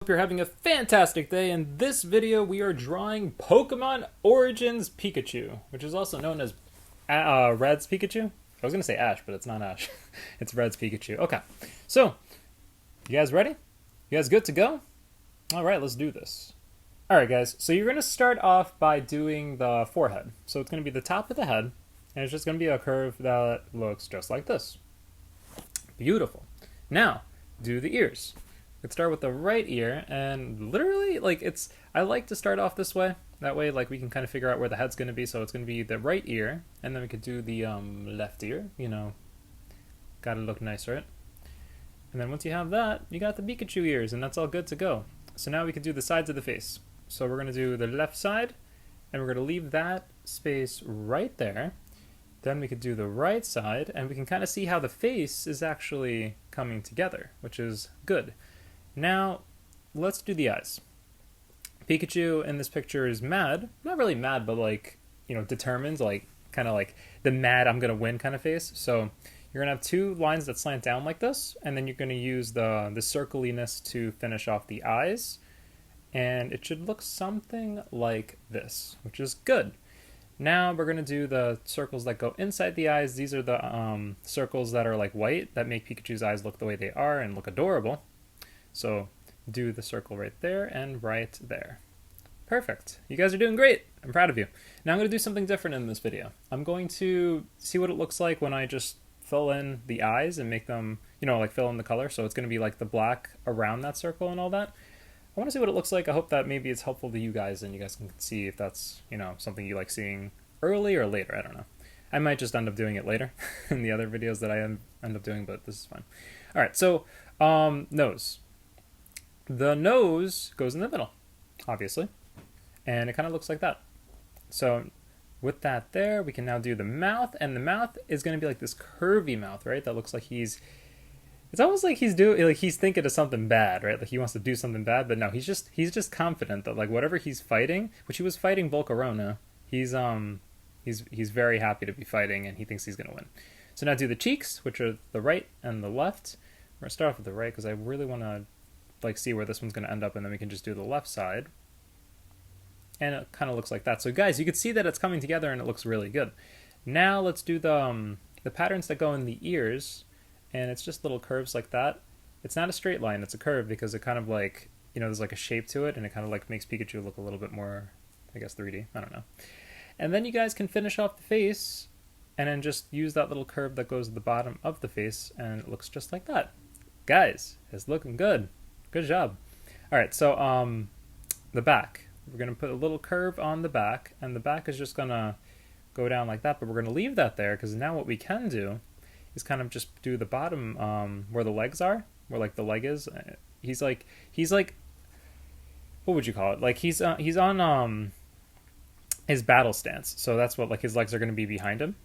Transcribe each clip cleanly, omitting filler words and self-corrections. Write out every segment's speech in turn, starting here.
hope you're having a fantastic day. In this video, we are drawing Pokemon Origins Pikachu, which is also known as Red's Pikachu. I was going to say Ash, but it's not Ash. It's Red's Pikachu. Okay, so, you guys ready? You guys good to go? Alright, let's do this. Alright guys, so you're going to start off by doing the forehead. So it's going to be the top of the head, and it's just going to be a curve that looks just like this. Beautiful. Now, do the ears. Let's start with the right ear, and literally, I like to start off this way. That way, we can kind of figure out where the head's going to be. So it's going to be the right ear, and then we could do the left ear. You know, gotta look nice, right? And then once you have that, you got the Pikachu ears, and that's all good to go. So now we can do the sides of the face. So we're going to do the left side, and we're going to leave that space right there. Then we could do the right side, and we can kind of see how the face is actually coming together, which is good. Now, let's do the eyes. Pikachu in this picture is mad. Not really mad, but determined, kind of like the mad I'm going to win kind of face. So you're going to have two lines that slant down like this, and then you're going to use the circliness to finish off the eyes. And it should look something like this, which is good. Now we're going to do the circles that go inside the eyes. These are the circles that are like white that make Pikachu's eyes look the way they are and look adorable. So do the circle right there and right there. Perfect. You guys are doing great. I'm proud of you. Now I'm going to do something different in this video. I'm going to see what it looks like when I just fill in the eyes and make them, fill in the color. So it's going to be like the black around that circle and all that. I want to see what it looks like. I hope that maybe it's helpful to you guys and you guys can see if that's, something you like seeing early or later. I don't know. I might just end up doing it later in the other videos that I end up doing, but this is fine. All right, so nose. The nose goes in the middle, obviously, and it kind of looks like that. So with that there, we can now do the mouth, and the mouth is going to be like this curvy mouth, right? That looks like it's almost like he's thinking of something bad, right? Like he wants to do something bad, but no, he's just confident that whatever he's fighting, which he was fighting Volcarona, he's very happy to be fighting, and he thinks he's going to win. So now do the cheeks, which are the right and the left. We're going to start off with the right because I really want to see where this one's going to end up, and then we can just do the left side. And it kind of looks like that. So guys, you can see that it's coming together and it looks really good. Now let's do the patterns that go in the ears, and it's just little curves like that. It's not a straight line, it's a curve because it kind of there's like a shape to it, and it kind of makes Pikachu look a little bit more, I guess, 3D. I don't know. And then you guys can finish off the face and then just use that little curve that goes at the bottom of the face, and it looks just like that. Guys, it's looking good. Good job. All right, so the back. We're going to put a little curve on the back, and the back is just going to go down like that, but we're going to leave that there because now what we can do is kind of just do the bottom where the legs are, where the leg is. He's like, what would you call it? He's on his battle stance, so that's what his legs are going to be behind him.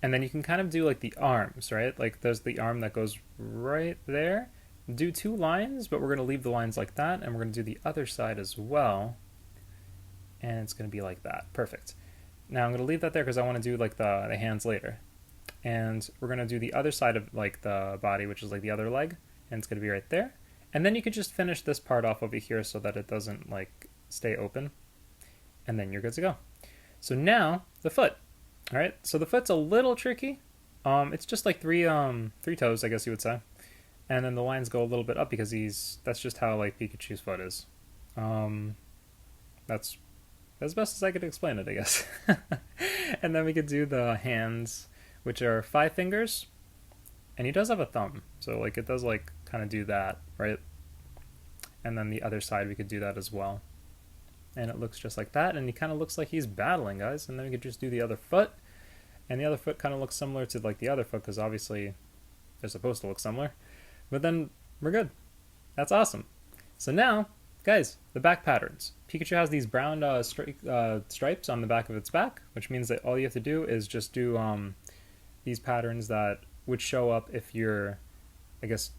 And then you can kind of do the arms, right? There's the arm that goes right there. Do two lines, but we're going to leave the lines like that, and we're going to do the other side as well, and it's going to be like that. Perfect. Now I'm going to leave that there because I want to do the hands later, and we're going to do the other side of the body, which is the other leg, and it's going to be right there. And then you could just finish this part off over here so that it doesn't stay open, and then you're good to go. So now the foot. All right, so the foot's a little tricky. It's just three toes, I guess you would say. And then the lines go a little bit up because that's just how Pikachu's foot is. That's as best as I could explain it, I guess. And then we could do the hands, which are 5 fingers. And he does have a thumb, so it does kind of do that, right? And then the other side we could do that as well. And it looks just like that, and he kind of looks like he's battling, guys. And then we could just do the other foot. And the other foot kind of looks similar to the other foot because obviously they're supposed to look similar. But then we're good. That's awesome. So now, guys, the back patterns. Pikachu has these brown stripes on the back of its back, which means that all you have to do is just do these patterns that would show up if you're, I guess,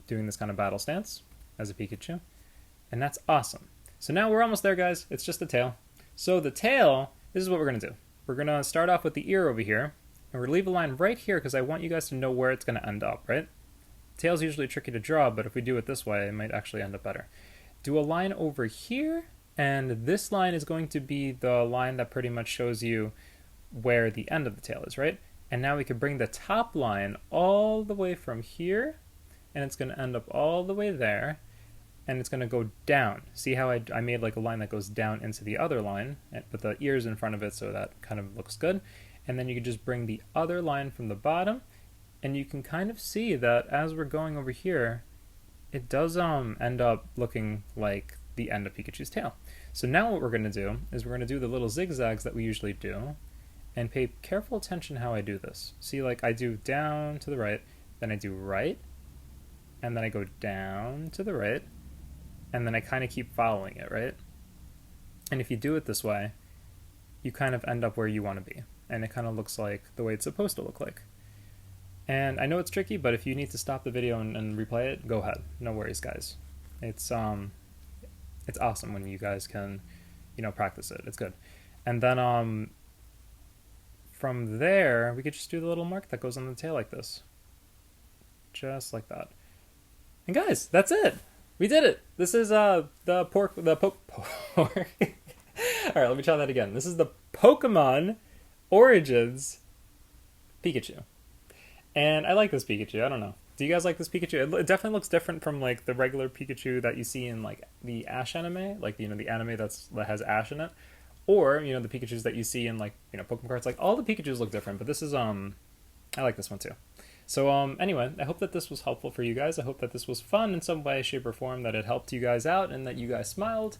doing this kind of battle stance as a Pikachu. And that's awesome. So now we're almost there, guys. It's just the tail. So the tail, this is what we're going to do. We're going to start off with the ear over here, and we're going to leave a line right here because I want you guys to know where it's going to end up, right? Tail's usually tricky to draw, but if we do it this way, it might actually end up better. do a line over here, and this line is going to be the line that pretty much shows you where the end of the tail is, right? And now we could bring the top line all the way from here, and it's going to end up all the way there, and it's going to go down. See how I made like a line that goes down into the other line, with the ears in front of it, so that kind of looks good. And then you can just bring the other line from the bottom, and you can kind of see that as we're going over here, it does end up looking like the end of Pikachu's tail. So now what we're going to do is we're going to do the little zigzags that we usually do, and pay careful attention how I do this. See, like I do down to the right, then I do right, and then I go down to the right, and then I kind of keep following it, right? And if you do it this way, you kind of end up where you want to be, and it kind of looks like the way it's supposed to look like. And I know it's tricky, but if you need to stop the video and replay it, go ahead. No worries, guys. It's awesome when you guys can, practice it. It's good. And then from there, we could just do the little mark that goes on the tail like this. Just like that. And guys, that's it. We did it. This is All right, let me try that again. This is the Pokemon Origins Pikachu. And I like this Pikachu. I don't know. Do you guys like this Pikachu? It definitely looks different from like the regular Pikachu that you see in like the Ash anime, like the anime that has Ash in it, or the Pikachus that you see in like Pokemon cards. Like all the Pikachus look different, but this is I like this one too. So anyway, I hope that this was helpful for you guys. I hope that this was fun in some way, shape, or form. That it helped you guys out, and that you guys smiled,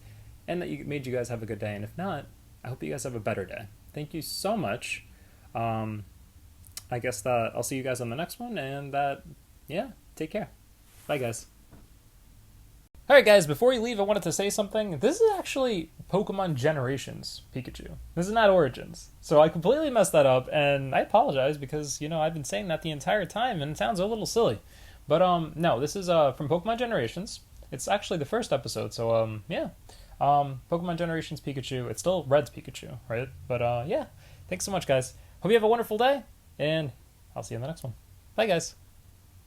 and that made you guys have a good day. And if not, I hope you guys have a better day. Thank you so much. I guess that I'll see you guys on the next one, and yeah, take care. Bye, guys. Alright, guys, before you leave, I wanted to say something. This is actually Pokemon Generations Pikachu. This is not Origins. So I completely messed that up, and I apologize because, I've been saying that the entire time, and it sounds a little silly. But, no, this is from Pokemon Generations. It's actually the first episode, so, yeah. Pokemon Generations Pikachu. It's still Red's Pikachu, right? But, yeah. Thanks so much, guys. Hope you have a wonderful day. And I'll see you in the next one. Bye, guys.